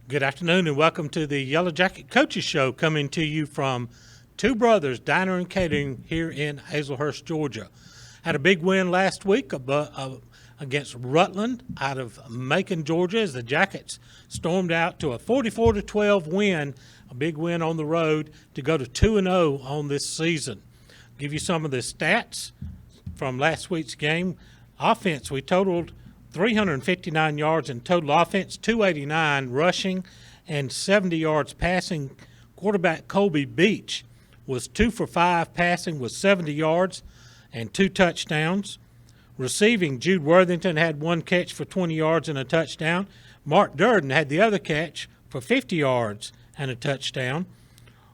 Good afternoon and welcome to the Yellow Jacket Coaches Show, coming to you from Two Brothers Diner and Catering here in Hazelhurst, Georgia. Had a big win last week against Rutland out of Macon, Georgia, as the Jackets stormed out to a 44-12 win, a big win on the road to go to 2-0 on this season. Give you some of the stats from last week's game. Offense, we totaled 359 yards in total offense, 289 rushing, and 70 yards passing. Quarterback Colby Beach was 2 for 5 passing with 70 yards and 2 touchdowns. Receiving, Jude Worthington had 1 catch for 20 yards and a touchdown. Mark Durden had the other catch for 50 yards and a touchdown.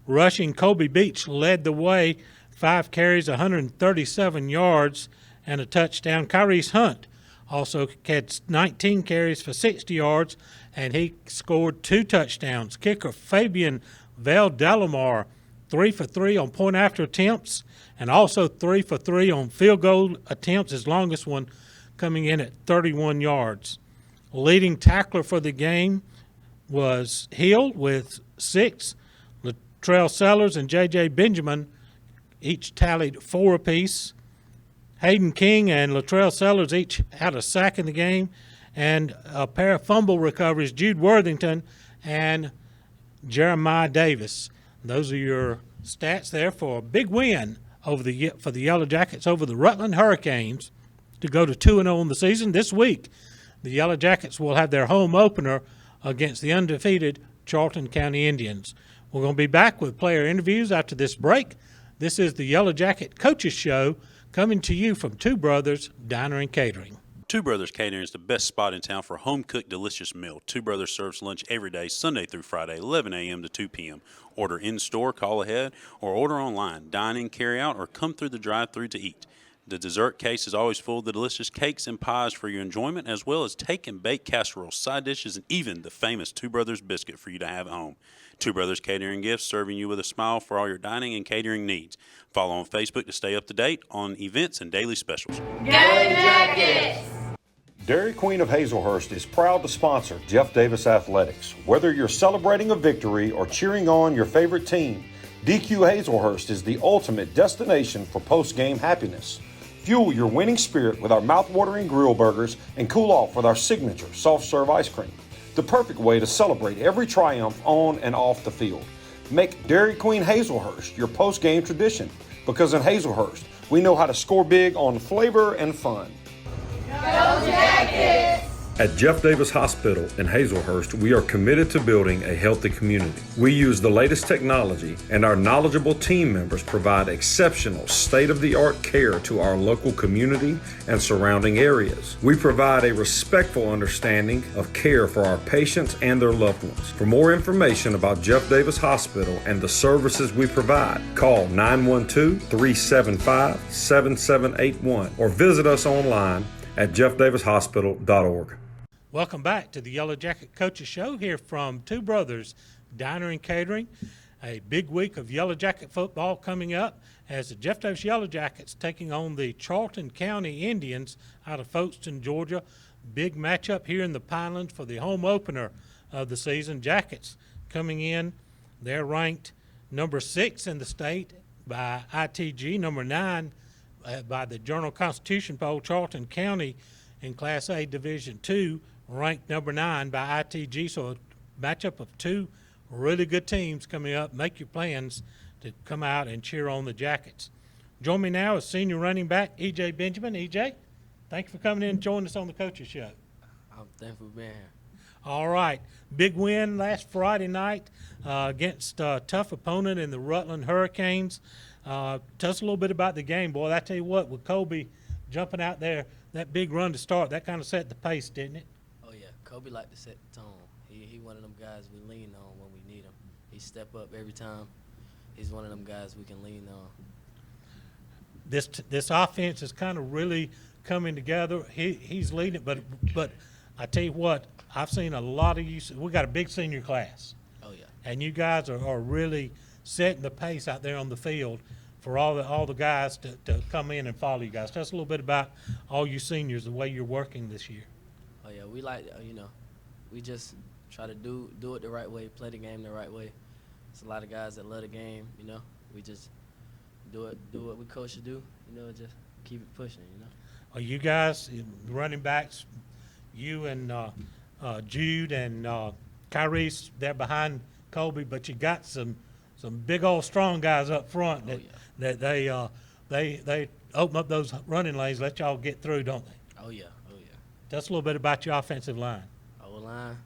Rushing, Colby Beach led the way, 5 carries, 137 yards and a touchdown. Kyrese Hunt also had 19 carries for 60 yards, and he scored 2 touchdowns. Kicker Fabian Valdelamar, 3 for 3 on point after attempts, and also 3 for 3 on field goal attempts, his longest one coming in at 31 yards. Leading tackler for the game was Hill with 6. Latrell Sellers and J.J. Benjamin each tallied 4 apiece. Hayden King and Latrell Sellers each had a sack in the game, and a pair of fumble recoveries, Jude Worthington and Jeremiah Davis. Those are your stats there for a big win for the Yellow Jackets over the Rutland Hurricanes to go to 2-0 in the season. This week, the Yellow Jackets will have their home opener against the undefeated Charlton County Indians. We're going to be back with player interviews after this break. This is the Yellow Jacket Coaches Show, coming to you from Two Brothers Diner and Catering. Two Brothers Catering is the best spot in town for a home-cooked, delicious meal. Two Brothers serves lunch every day, Sunday through Friday, 11 a.m. to 2 p.m. Order in-store, call ahead, or order online. Dine in, carry out, or come through the drive-thru to eat. The dessert case is always full of the delicious cakes and pies for your enjoyment, as well as take and bake casseroles, side dishes, and even the famous Two Brothers biscuit for you to have at home. Two Brothers Catering Gifts, serving you with a smile for all your dining and catering needs. Follow on Facebook to stay up to date on events and daily specials. Go Jackets! Dairy Queen of Hazelhurst is proud to sponsor Jeff Davis Athletics. Whether you're celebrating a victory or cheering on your favorite team, DQ Hazelhurst is the ultimate destination for post-game happiness. Fuel your winning spirit with our mouth-watering grill burgers and cool off with our signature soft-serve ice cream. The perfect way to celebrate every triumph on and off the field. Make Dairy Queen Hazelhurst your post-game tradition, because in Hazelhurst, we know how to score big on flavor and fun. Go Jackets! At Jeff Davis Hospital in Hazelhurst, we are committed to building a healthy community. We use the latest technology, and our knowledgeable team members provide exceptional state-of-the-art care to our local community and surrounding areas. We provide a respectful understanding of care for our patients and their loved ones. For more information about Jeff Davis Hospital and the services we provide, call 912-375-7781 or visit us online at jeffdavishospital.org. Welcome back to the Yellow Jacket Coaches Show here from Two Brothers Diner and Catering. A big week of Yellow Jacket football coming up as the Jeff Davis Yellow Jackets taking on the Charlton County Indians out of Folkestone, Georgia. Big matchup here in the Pinelands for the home opener of the season. Jackets coming in, they're ranked number 6 in the state by ITG, number 9 by the Journal-Constitution poll. Charlton County in Class A Division II, ranked number 9 by ITG. So a matchup of 2 really good teams coming up. Make your plans to come out and cheer on the Jackets. Join me now is senior running back E.J. Benjamin. E.J., thank you for coming in and joining us on the Coaches Show. I'm thankful for being here. All right. Big win last Friday night against a tough opponent in the Rutland Hurricanes. Tell us a little bit about the game, boy. I tell you what, with Colby jumping out there, that big run to start, that kind of set the pace, didn't it? Oh, yeah. Kobe liked to set the tone. He one of them guys we lean on when we need him. He step up every time. He's one of them guys we can lean on. This offense is kind of really coming together. He's leading it, but I tell you what, I've seen a lot of you. We got a big senior class. Oh, yeah. And you guys are really setting the pace out there on the field for all the guys to come in and follow you guys. Tell us a little bit about all you seniors, the way you're working this year. Oh, yeah. We like, we just try to do it the right way, play the game the right way. It's a lot of guys that love the game, you know. We just do what we coach to do, you know, just keep it pushing, you know. Are you guys, running backs, you and Jude and Kyrese, they're behind Colby, but you got some big old strong guys up front that they open up those running lanes, let y'all get through, don't they? Oh yeah. Tell us a little bit about your offensive line. O-line,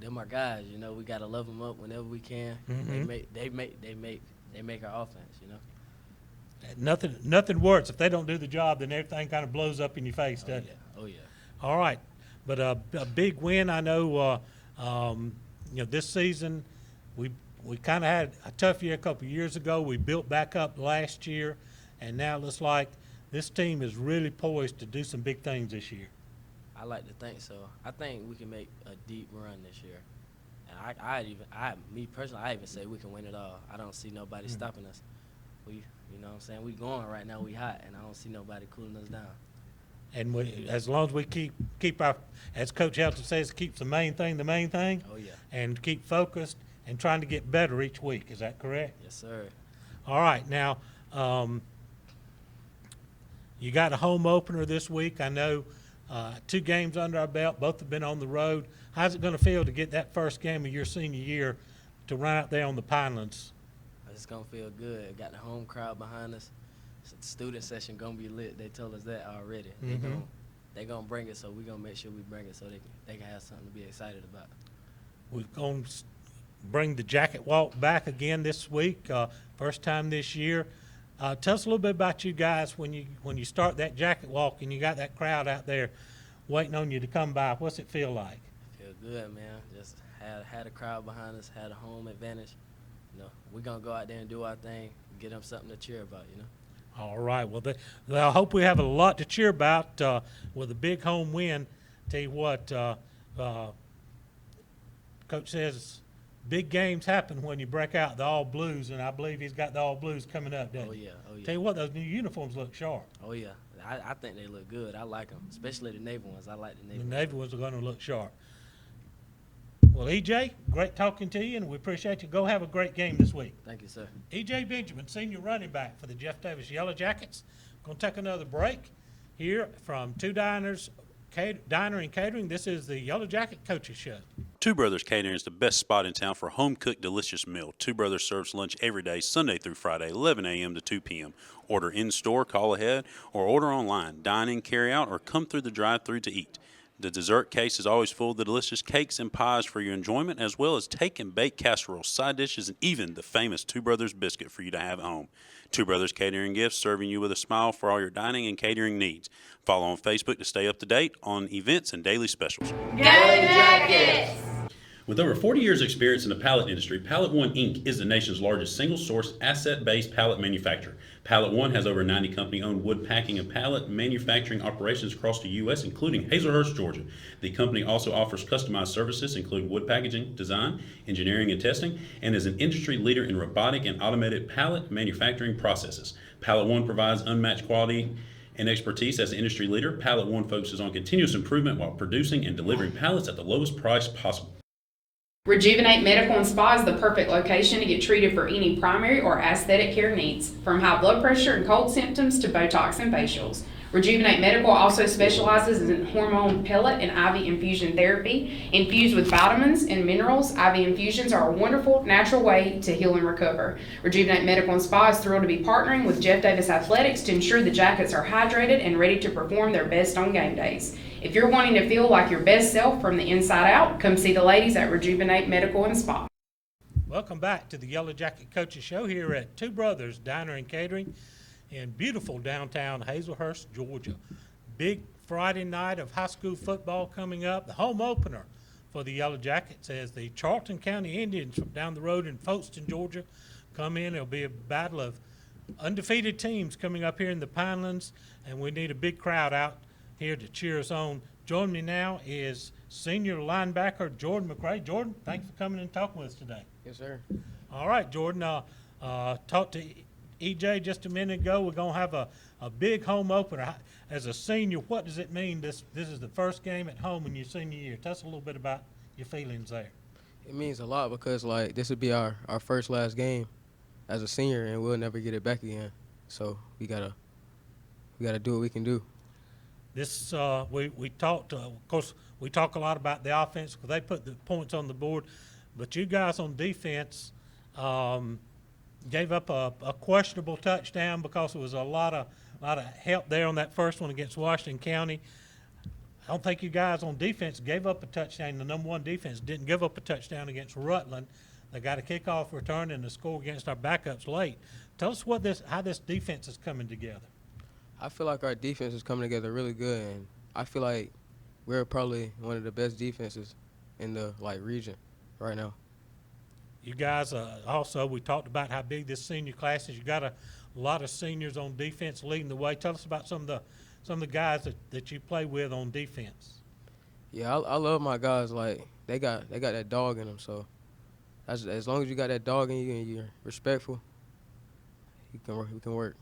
them our guys, you know. We gotta love them up whenever we can. They make our offense, you know. Nothing works. If they don't do the job, then everything kind of blows up in your face, doesn't it? Oh yeah. All right, but a big win. I know. This season we kind of had a tough year a couple of years ago. We built back up last year, and now it looks like this team is really poised to do some big things this year. I like to think so. I think we can make a deep run this year, and me personally, I even say we can win it all. I don't see nobody stopping us. You know what I'm saying? We going right now. We hot, and I don't see nobody cooling us down. And as long as we keep our, as Coach Helton says, keeps the main thing. Oh yeah. And keep focused and trying to get better each week. Is that correct? Yes, sir. All right. Now, you got a home opener this week. I know 2 games under our belt. Both have been on the road. How's it going to feel to get that first game of your senior year to run out there on the Pinelands? It's gonna feel good. Got the home crowd behind us. So the student session gonna be lit. They told us that already. They gonna bring it, so we gonna make sure we bring it so they can have something to be excited about. We're going to bring the jacket walk back again this week, first time this year. Tell us a little bit about you guys when you start that jacket walk and you got that crowd out there waiting on you to come by. What's it feel like? Feel good, man. Just had a crowd behind us, had a home advantage. You know, we're gonna go out there and do our thing, get them something to cheer about, you know. All right. Well, I hope we have a lot to cheer about with a big home win. Tell you what, Coach says big games happen when you break out the all blues, and I believe he's got the all blues coming up, doesn't he? Oh yeah. Tell you what, those new uniforms look sharp. Oh yeah. I think they look good. I like them, especially the Navy ones. I like the Navy The ones. Navy ones are going to look sharp. Well, EJ, great talking to you, and we appreciate you. Go have a great game this week. Thank you, sir. EJ Benjamin, senior running back for the Jeff Davis Yellow Jackets. Going to take another break here from Diner and Catering. This is the Yellow Jacket Coaches Show. Two Brothers Catering is the best spot in town for a home-cooked, delicious meal. Two Brothers serves lunch every day, Sunday through Friday, 11 a.m. to 2 p.m. Order in-store, call ahead, or order online. Dine in, carry out, or come through the drive-thru to eat. The dessert case is always full of the delicious cakes and pies for your enjoyment, as well as take and bake casseroles, side dishes, and even the famous Two Brothers biscuit for you to have at home. Two Brothers Catering Gifts, serving you with a smile for all your dining and catering needs. Follow on Facebook to stay up to date on events and daily specials. Go Jackets! With over 40 years' experience in the pallet industry, Pallet One Inc. is the nation's largest single-source, asset-based pallet manufacturer. Pallet One has over 90 company-owned wood packing and pallet manufacturing operations across the U.S., including Hazelhurst, Georgia. The company also offers customized services, including wood packaging, design, engineering, and testing, and is an industry leader in robotic and automated pallet manufacturing processes. Pallet One provides unmatched quality and expertise as an industry leader. Pallet One focuses on continuous improvement while producing and delivering pallets at the lowest price possible. Rejuvenate Medical and Spa is the perfect location to get treated for any primary or aesthetic care needs, from high blood pressure and cold symptoms to Botox and facials. Rejuvenate Medical also specializes in hormone pellet and IV infusion therapy. Infused with vitamins and minerals, IV infusions are a wonderful, natural way to heal and recover. Rejuvenate Medical and Spa is thrilled to be partnering with Jeff Davis Athletics to ensure the Jackets are hydrated and ready to perform their best on game days. If you're wanting to feel like your best self from the inside out, come see the ladies at Rejuvenate Medical and Spa. Welcome back to the Yellow Jacket Coaches Show here at Two Brothers Diner and Catering in beautiful downtown Hazelhurst, Georgia. Big Friday night of high school football coming up. The home opener for the Yellow Jackets as the Charlton County Indians from down the road in Folkestone, Georgia, come in. It'll be a battle of undefeated teams coming up here in the Pinelands, and we need a big crowd out here to cheer us on. Joining me now is senior linebacker Jordan McRae. Jordan, thanks for coming and talking with us today. Yes, sir. All right, Jordan, talked to EJ just a minute ago. We're going to have a big home opener. As a senior, what does it mean this is the first game at home in your senior year? Tell us a little bit about your feelings there? It means a lot because, like, this would be our last game as a senior, and we'll never get it back again. So we gotta do what we can do. This we talked. Of course, we talk a lot about the offense because they put the points on the board, but you guys on defense gave up a questionable touchdown because there was a lot of help there on that first one against Washington County. I don't think you guys on defense gave up a touchdown. The number one defense didn't give up a touchdown against Rutland. They got a kickoff return and a score against our backups late. Tell us how this defense is coming together. I feel like our defense is coming together really good, and I feel like we're probably one of the best defenses in the region right now. You guys also, we talked about how big this senior class is. You got a lot of seniors on defense leading the way. Tell us about some of the guys that you play with on defense. Yeah, I love my guys. Like, they got that dog in them. So as long as you got that dog in you and you're respectful, we can work.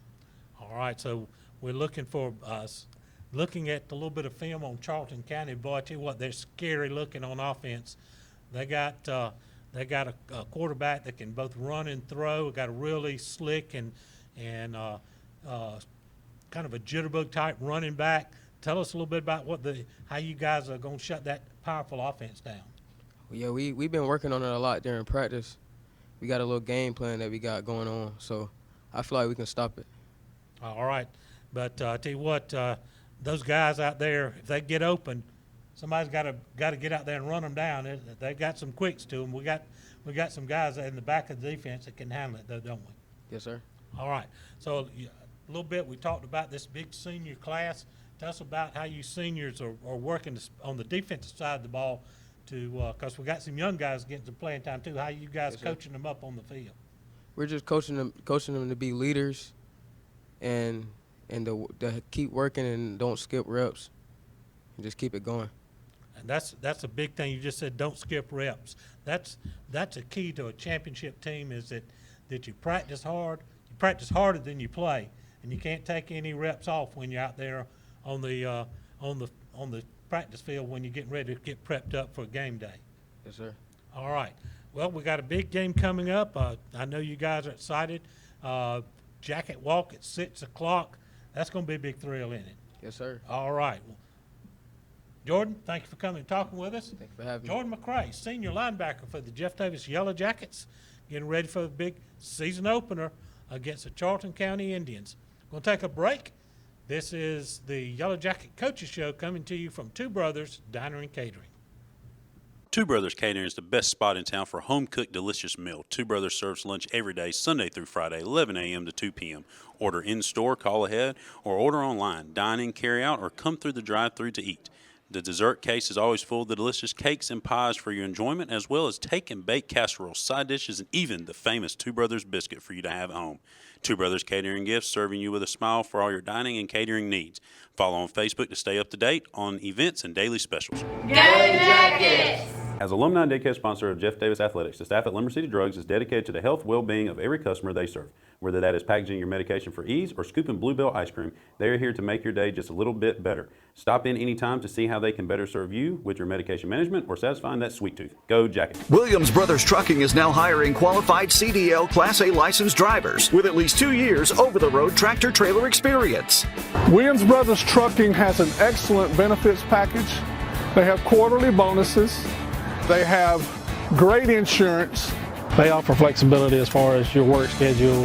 All right, so we're looking at a little bit of film on Charlton County. Boy, I tell you what, they're scary looking on offense. They got a quarterback that can both run and throw. Got a really slick and kind of a jitterbug type running back. Tell us a little bit about how you guys are going to shut that powerful offense down. Yeah, we've been working on it a lot during practice. We got a little game plan that we got going on, so I feel like we can stop it. All right, but I tell you what, those guys out there, if they get open, somebody's got to get out there and run them down. They've got some quicks to them. We got some guys in the back of the defense that can handle it, though, don't we? Yes, sir. All right. So a little bit we talked about this big senior class. Tell us about how you seniors are working on the defensive side of the ball, because we got some young guys getting some playing time too. How you guys coaching them up on the field? We're just coaching them to be leaders, and to keep working and don't skip reps, and just keep it going. And that's a big thing. You just said don't skip reps. That's a key to a championship team, is that you practice hard. You practice harder than you play, and you can't take any reps off when you're out there on the practice field when you're getting ready to get prepped up for game day. Yes, sir. All right. Well, we got a big game coming up. I know you guys are excited. Jacket walk at 6 o'clock. That's going to be a big thrill, isn't it? Yes, sir. All right. Well, Jordan, thank you for coming and talking with us. Thank you for having me. Jordan McCray, senior linebacker for the Jeff Davis Yellow Jackets, getting ready for the big season opener against the Charlton County Indians. We'll take a break. This is the Yellow Jacket Coaches Show coming to you from Two Brothers Diner and Catering. Two Brothers Catering is the best spot in town for a home-cooked, delicious meal. Two Brothers serves lunch every day, Sunday through Friday, 11 a.m. to 2 p.m. Order in-store, call ahead, or order online. Dine in, carry out, or come through the drive-thru to eat. The dessert case is always full of the delicious cakes and pies for your enjoyment, as well as take and bake casseroles, side dishes, and even the famous Two Brothers biscuit for you to have at home. Two Brothers Catering Gifts, serving you with a smile for all your dining and catering needs. Follow on Facebook to stay up to date on events and daily specials. Go Jackets! As alumni and daycare sponsor of Jeff Davis Athletics, the staff at Limber City Drugs is dedicated to the health, well-being of every customer they serve. Whether that is packaging your medication for ease or scooping Bluebell ice cream, they are here to make your day just a little bit better. Stop in anytime to see how they can better serve you with your medication management or satisfying that sweet tooth. Go Jackets. Williams Brothers Trucking is now hiring qualified CDL Class A licensed drivers with at least 2 years over-the-road tractor-trailer experience. Williams Brothers Trucking has an excellent benefits package. They have quarterly bonuses. They have great insurance. They offer flexibility as far as your work schedule.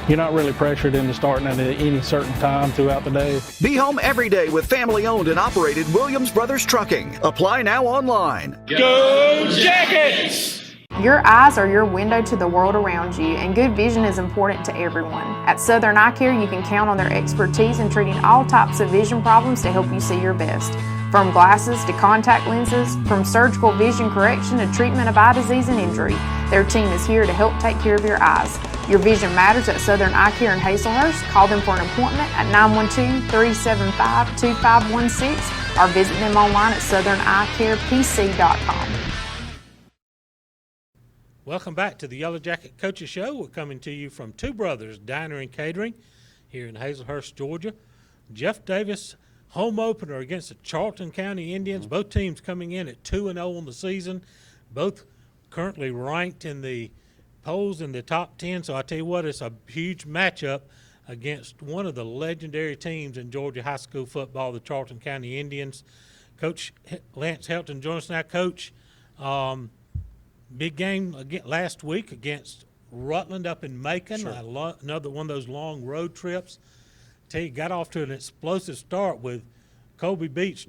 You're not really pressured into starting at any certain time throughout the day. Be home every day with family-owned and operated Williams Brothers Trucking. Apply now online. Go Jackets! Your eyes are your window to the world around you, and good vision is important to everyone. At Southern Eye Care, you can count on their expertise in treating all types of vision problems to help you see your best. From glasses to contact lenses, from surgical vision correction to treatment of eye disease and injury, their team is here to help take care of your eyes. Your vision matters at Southern Eye Care in Hazelhurst. Call them for an appointment at 912-375-2516 or visit them online at southerneyecarepc.com. Welcome back to the Yellow Jacket Coaches Show. We're coming to you from Two Brothers Diner and Catering here in Hazelhurst, Georgia. Jeff Davis home opener against the Charlton County Indians. Both teams coming in at 2-0 on the season. Both currently ranked in the polls in the top 10. So I tell you what, it's a huge matchup against one of the legendary teams in Georgia high school football, the Charlton County Indians. Coach Lance Helton joins us now. Coach, big game last week against Rutland up in Macon. Sure. Another one of those long road trips. Tell you, got off to an explosive start with Colby Beach,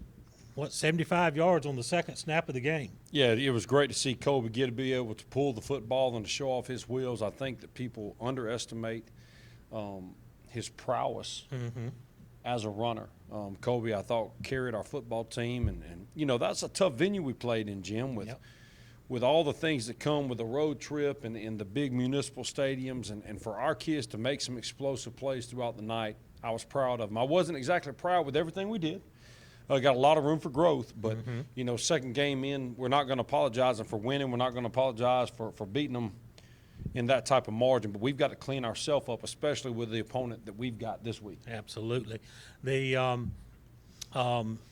75 yards on the second snap of the game. Yeah, it was great to see Colby be able to pull the football and to show off his wheels. I think that people underestimate his prowess as a runner. Colby, I thought, carried our football team, and that's a tough venue we played in, Jim, with all the things that come with a road trip and the big municipal stadiums, and for our kids to make some explosive plays throughout the night. I was proud of them. I wasn't exactly proud with everything we did. Got a lot of room for growth, but second game in, we're not going to apologize for winning. We're not going to apologize for beating them in that type of margin, but we've got to clean ourselves up, especially with the opponent that we've got this week. Absolutely. The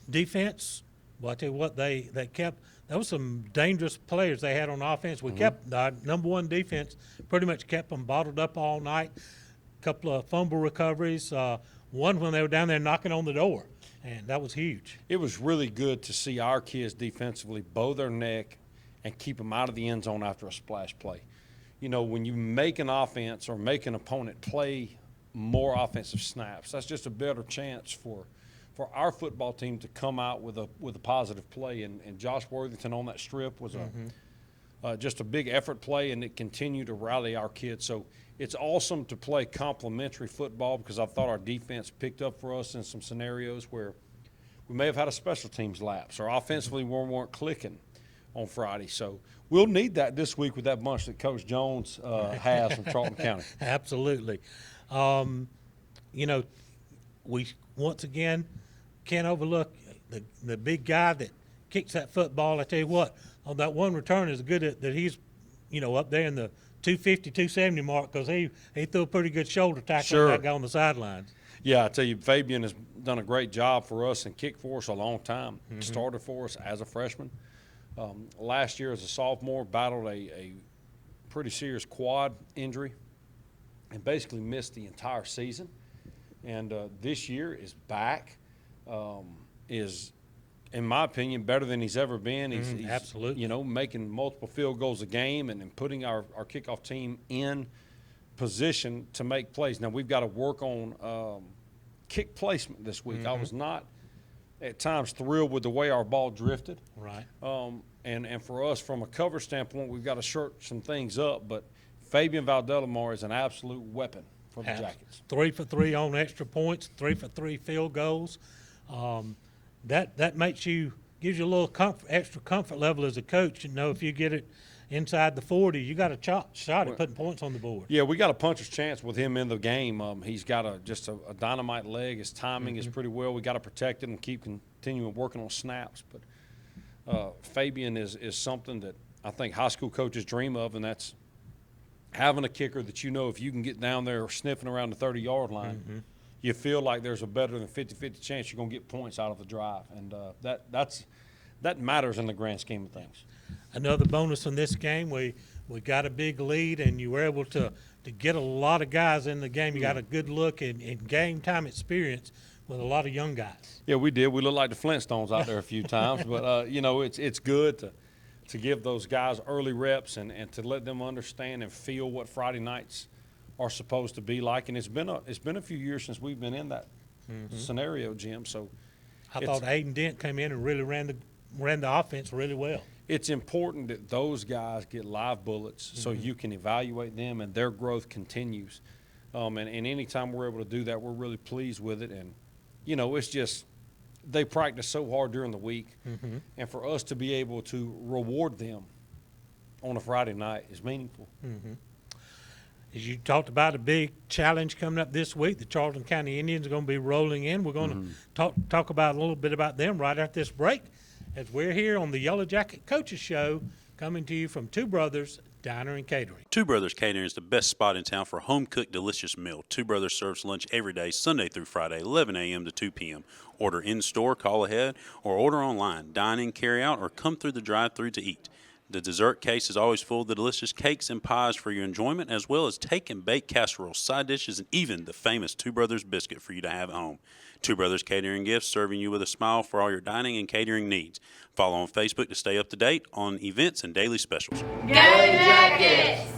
defense, well, I tell you what, they kept – there was some dangerous players they had on offense. We kept the number one defense, pretty much kept them bottled up all night. A couple of fumble recoveries, one when they were down there knocking on the door, and that was huge. It was really good to see our kids defensively bow their neck and keep them out of the end zone after a splash play. When you make an offense or make an opponent play more offensive snaps, that's just a better chance for our football team to come out with a positive play. And Josh Worthington on that strip was just a big effort play, and it continued to rally our kids. So it's awesome to play complementary football, because I thought our defense picked up for us in some scenarios where we may have had a special teams lapse or offensively we weren't clicking on Friday. So we'll need that this week with that bunch that Coach Jones has from Charlton County. Absolutely. We once again can't overlook the big guy that kicks that football. I tell you what, on that one return is good that he's, up there in the 250, 270 mark, because he threw a pretty good shoulder tackle on that guy on the sidelines. Yeah, I tell you, Fabian has done a great job for us and kicked for us a long time. Started for us as a freshman. Last year as a sophomore, battled a pretty serious quad injury and basically missed the entire season. And this year is back, is, in my opinion, better than he's ever been. He's absolutely. Making multiple field goals a game and putting our kickoff team in position to make plays. Now, we've got to work on kick placement this week. I was not at times thrilled with the way our ball drifted. Right. And for us, from a cover standpoint, we've got to shirt some things up. But Fabian Valdelamar is an absolute weapon for the Jackets. 3 for 3 on extra points, 3 for 3 field goals. That gives you a little extra comfort level as a coach. If you get it inside the 40, you got a shot at putting points on the board. Yeah, we got a puncher's chance with him in the game. He's got just a dynamite leg. His timing is pretty well. We got to protect it and continuing working on snaps. But Fabian is something that I think high school coaches dream of, and that's having a kicker that if you can get down there sniffing around the 30-yard line, you feel like there's a better than 50-50 chance you're going to get points out of the drive. And that matters in the grand scheme of things. Another bonus in this game, we got a big lead, and you were able to get a lot of guys in the game. You got a good look in game time experience with a lot of young guys. Yeah, we did. We looked like the Flintstones out there a few times. But, it's good to give those guys early reps and to let them understand and feel what Friday nights are supposed to be like. And it's been a few years since we've been in that scenario, Jim. So I thought Aiden Dent came in and really ran the offense really well. It's important that those guys get live bullets so you can evaluate them and their growth continues. And any time we're able to do that, we're really pleased with it. And, it's just they practice so hard during the week. And for us to be able to reward them on a Friday night is meaningful. As you talked about, a big challenge coming up this week. The Charlton County Indians are going to be rolling in. We're going to talk about a little bit about them right after this break, as we're here on the Yellow Jacket Coaches Show, coming to you from Two Brothers Diner and Catering. Two Brothers Catering is the best spot in town for a home-cooked, delicious meal. Two Brothers serves lunch every day, Sunday through Friday, 11 a.m. to 2 p.m. Order in-store, call ahead, or order online. Dine in, carry out, or come through the drive-thru to eat. The dessert case is always full of the delicious cakes and pies for your enjoyment, as well as take and bake casseroles, side dishes, and even the famous Two Brothers biscuit for you to have at home. Two Brothers Catering Gifts, serving you with a smile for all your dining and catering needs. Follow on Facebook to stay up to date on events and daily specials. Go Jackets!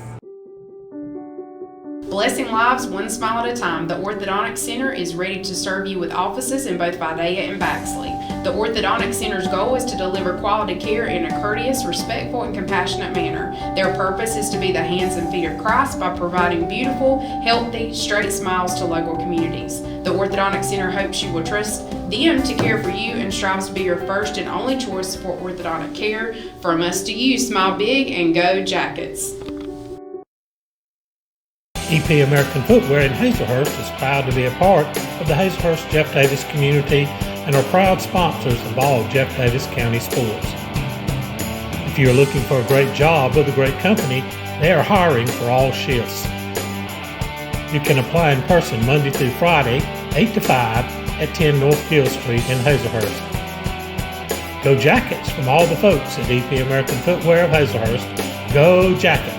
Blessing lives one smile at a time, the Orthodontic Center is ready to serve you with offices in both Vidalia and Baxley. The Orthodontic Center's goal is to deliver quality care in a courteous, respectful, and compassionate manner. Their purpose is to be the hands and feet of Christ by providing beautiful, healthy, straight smiles to local communities. The Orthodontic Center hopes you will trust them to care for you and strives to be your first and only choice for orthodontic care. From us to you, smile big and go Jackets. EP American Footwear in Hazelhurst is proud to be a part of the Hazelhurst Jeff Davis community and are proud sponsors of all Jeff Davis County sports. If you are looking for a great job with a great company, they are hiring for all shifts. You can apply in person Monday through Friday, 8 to 5 at 10 North Gill Street in Hazelhurst. Go Jackets from all the folks at EP American Footwear of Hazelhurst. Go Jackets!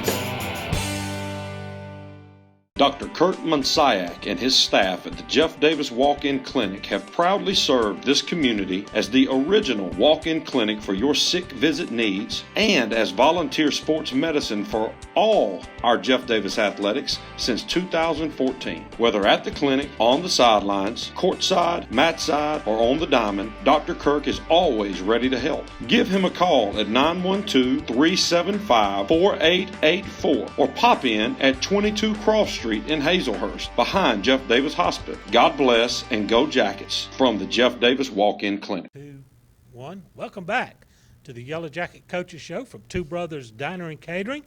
Dr. Kurt Monsiak and his staff at the Jeff Davis Walk-In Clinic have proudly served this community as the original walk-in clinic for your sick visit needs and as volunteer sports medicine for all our Jeff Davis athletics since 2014. Whether at the clinic, on the sidelines, courtside, mat side, or on the diamond, Dr. Kirk is always ready to help. Give him a call at 912-375-4884 or pop in at 22 Cross Street in Hazelhurst, behind Jeff Davis Hospital. God bless and go Jackets from the Jeff Davis Walk-In Clinic. 2, 1. Welcome back to the Yellow Jacket Coaches Show from Two Brothers Diner and Catering.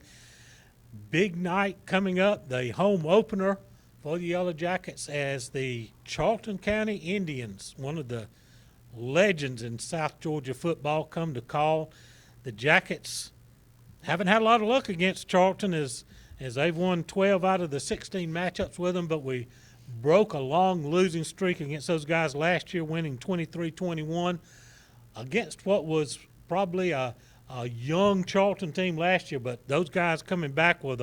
Big night coming up, the home opener for the Yellow Jackets as the Charlton County Indians, one of the legends in South Georgia football, come to call. The Jackets haven't had a lot of luck against Charlton as they've won 12 out of the 16 matchups with them, but we broke a long losing streak against those guys last year, winning 23-21 against what was probably a young Charlton team last year, but those guys coming back with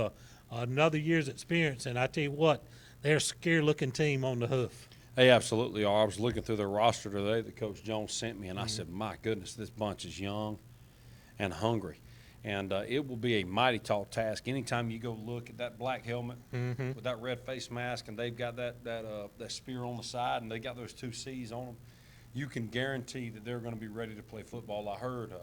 another year's experience, and I tell you what, they're a scary-looking team on the hoof. They absolutely are. I was looking through their roster today that Coach Jones sent me, and I said, my goodness, this bunch is young and hungry. And it will be a mighty tall task. Anytime you go look at that black helmet with that red face mask, and they've got that spear on the side, and they got those 2 C's on them, you can guarantee that they're going to be ready to play football. I heard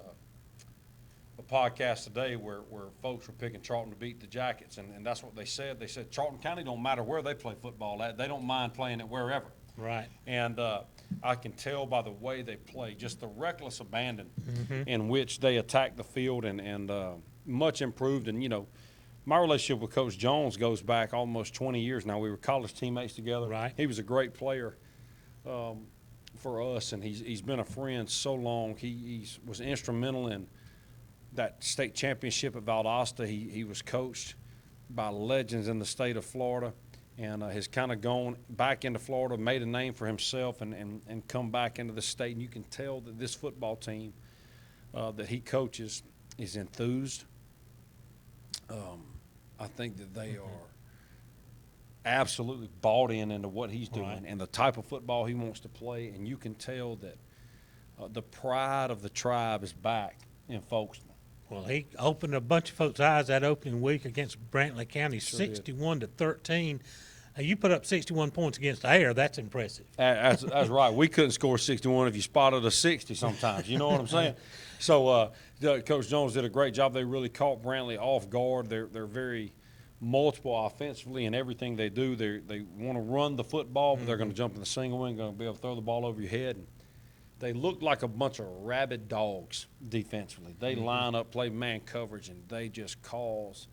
a podcast today where folks were picking Charlton to beat the Jackets, and that's what they said. They said Charlton County don't matter where they play football at. They don't mind playing it wherever. Right. And I can tell by the way they play, just the reckless abandon in which they attack the field, and much improved. And, you know, my relationship with Coach Jones goes back almost 20 years now. We were college teammates together. Right. He was a great player for us, and he's been a friend so long. He was instrumental in that state championship at Valdosta. He was coached by legends in the state of Florida, and has kind of gone back into Florida, made a name for himself, and come back into the state. And you can tell that this football team that he coaches is enthused. I think that they are absolutely bought into what he's doing and the type of football he wants to play. And you can tell that the pride of the tribe is back in Folkestone. Well, he opened a bunch of folks' eyes that opening week against Brantley County, 61-13. You put up 61 points against Air. That's impressive. That's right. We couldn't score 61 if you spotted a 60 sometimes. You know what I'm saying? So Coach Jones did a great job. They really caught Brantley off guard. They're very multiple offensively in everything they do. They want to run the football, but they're going to jump in the single wing, going to be able to throw the ball over your head. And they look like a bunch of rabid dogs defensively. They line up, play man coverage, and they just cause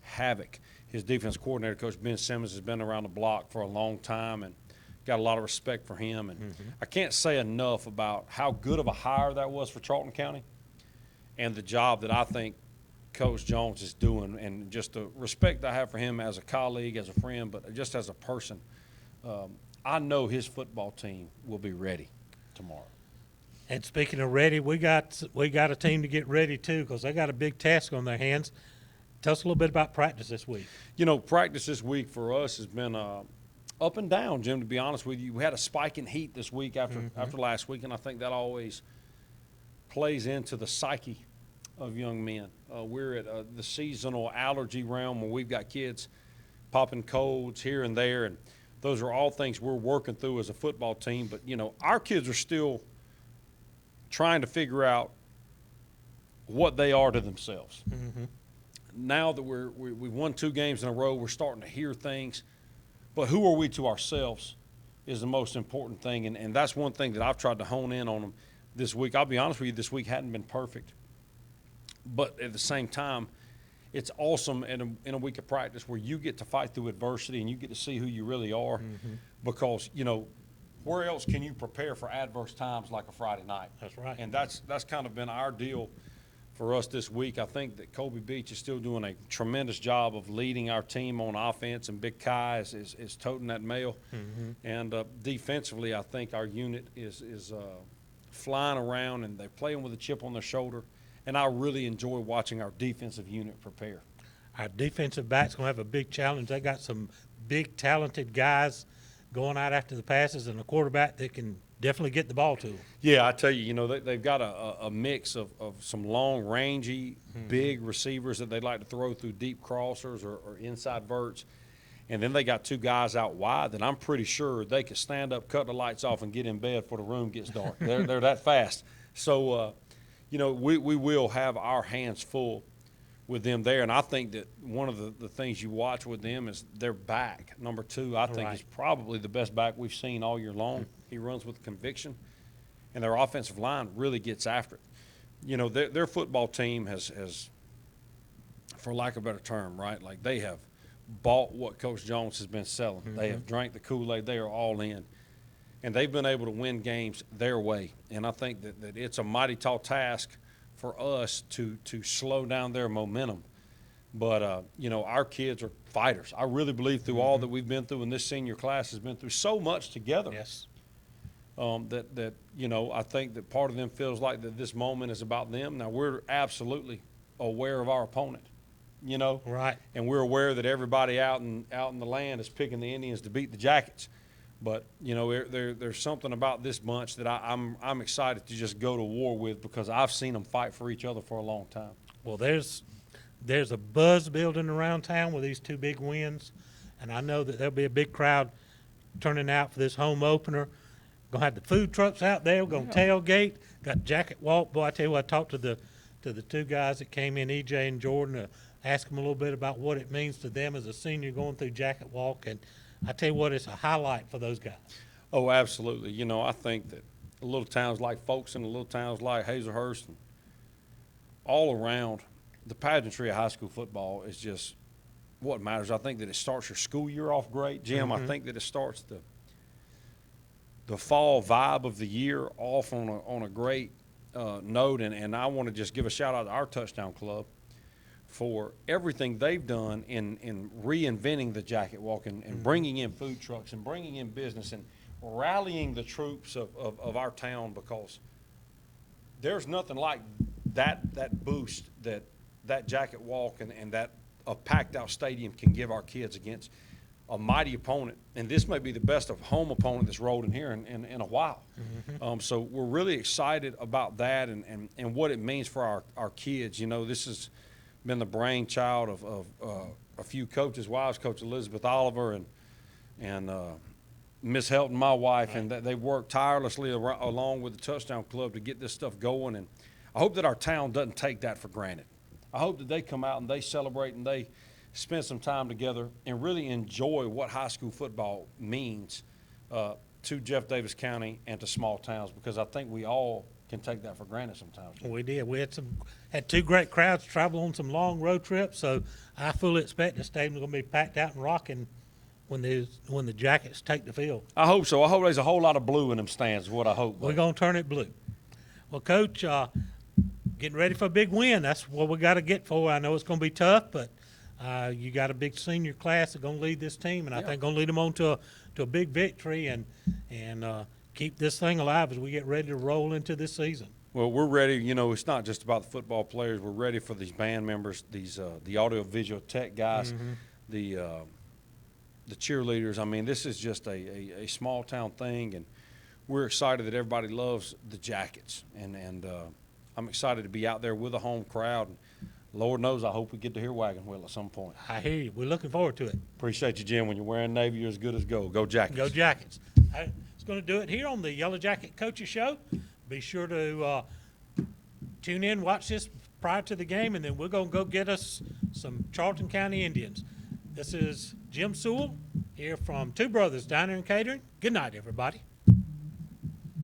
havoc. His defense coordinator, Coach Ben Simmons, has been around the block for a long time and got a lot of respect for him. And I can't say enough about how good of a hire that was for Charlton County and the job that I think Coach Jones is doing, and just the respect I have for him as a colleague, as a friend, but just as a person, I know his football team will be ready tomorrow. And speaking of ready, we got a team to get ready too, because they got a big task on their hands. Tell us a little bit about practice this week. You know, practice this week for us has been up and down, Jim, to be honest with you. We had a spike in heat this week after last week, and I think that always plays into the psyche of young men. We're at the seasonal allergy realm where we've got kids popping colds here and there, and those are all things we're working through as a football team. But, you know, our kids are still trying to figure out what they are to themselves. Now that we've won 2 games in a row, we're starting to hear things. But who are we to ourselves is the most important thing, and that's one thing that I've tried to hone in on them this week. I'll be honest with you, this week hadn't been perfect. But at the same time, it's awesome in a week of practice where you get to fight through adversity and you get to see who you really are because, you know, where else can you prepare for adverse times like a Friday night? That's right. And that's kind of been our deal for us this week. I think that Colby Beach is still doing a tremendous job of leading our team on offense, and Big Kai is toting that mail. And defensively, I think our unit is flying around, and they're playing with a chip on their shoulder. And I really enjoy watching our defensive unit prepare. Our defensive backs going to have a big challenge. They got some big, talented guys going out after the passes, and a quarterback that can definitely get the ball to them. Yeah, I tell you, you know, they've got a mix of some long, rangy, big receivers that they like to throw through deep crossers or inside verts. And then they got 2 guys out wide that I'm pretty sure they could stand up, cut the lights off, and get in bed before the room gets dark. They're that fast. So, you know, we will have our hands full with them there. And I think that one of the things you watch with them is their back. Number 2, I think, is probably the best back we've seen all year long. He runs with conviction, and their offensive line really gets after it. You know, their football team has, for lack of a better term, right, like they have bought what Coach Jones has been selling. They have drank the Kool-Aid. They are all in. And they've been able to win games their way. And I think that it's a mighty tall task for us to slow down their momentum. But, you know, our kids are fighters. I really believe through all that we've been through, and this senior class has been through so much together. Yes. That you know, I think that part of them feels like that this moment is about them. Now, we're absolutely aware of our opponent, you know. Right. And we're aware that everybody out in the land is picking the Indians to beat the Jackets. But, you know, there's something about this bunch that I'm excited to just go to war with because I've seen them fight for each other for a long time. Well, there's a buzz building around town with these 2 big wins, and I know that there'll be a big crowd turning out for this home opener. Gonna have the food trucks out there. We're gonna tailgate. Got jacket walk. Boy, I tell you what, I talked to the 2 guys that came in, EJ and Jordan, to ask them a little bit about what it means to them as a senior going through jacket walk, and I tell you what, it's a highlight for those guys. Oh, absolutely. You know, I think that little towns like Folkestone, little towns like Hazelhurst, and all around, the pageantry of high school football is just what matters. I think that it starts your school year off great, Jim. I think that it starts the fall vibe of the year off on a great note, and I want to just give a shout out to our Touchdown Club for everything they've done in reinventing the jacket walk and bringing in food trucks and bringing in business and rallying the troops of our town, because there's nothing like that boost that jacket walk and that a packed out stadium can give our kids against a mighty opponent. And this may be the best of home opponent that's rolled in here in a while. So we're really excited about that and what it means for our kids. You know, this has been the brainchild of a few coaches' wives, Coach Elizabeth Oliver and Miss Helton, my wife, and they've worked tirelessly along with the Touchdown Club to get this stuff going. And I hope that our town doesn't take that for granted. I hope that they come out and they celebrate and they spend some time together and really enjoy what high school football means to Jeff Davis County and to small towns, because I think we all can take that for granted sometimes. We did. We had 2 great crowds travel on some long road trips, so I fully expect the stadium's going to be packed out and rocking when the Jackets take the field. I hope so. I hope there's a whole lot of blue in them stands, is what I hope. We're going to turn it blue. Well, Coach, getting ready for a big win. That's what we got to get for. I know it's going to be tough, but you got a big senior class that's going to lead this team, and I think going to lead them on to a big victory and keep this thing alive as we get ready to roll into this season. Well, we're ready. You know, it's not just about the football players. We're ready for these band members, these the audio-visual tech guys, the cheerleaders. I mean, this is just a small-town thing, and we're excited that everybody loves the Jackets. And I'm excited to be out there with a home crowd. And Lord knows I hope we get to hear Wagon Wheel at some point. I hear you. We're looking forward to it. Appreciate you, Jim. When you're wearing Navy, you're as good as gold. Go Jackets. Go Jackets. It's going to do it here on the Yellow Jacket Coaches Show. Be sure to tune in, watch this prior to the game, and then we're going to go get us some Charlton County Indians. This is Jim Sewell here from Two Brothers Diner and Catering. Good night, everybody.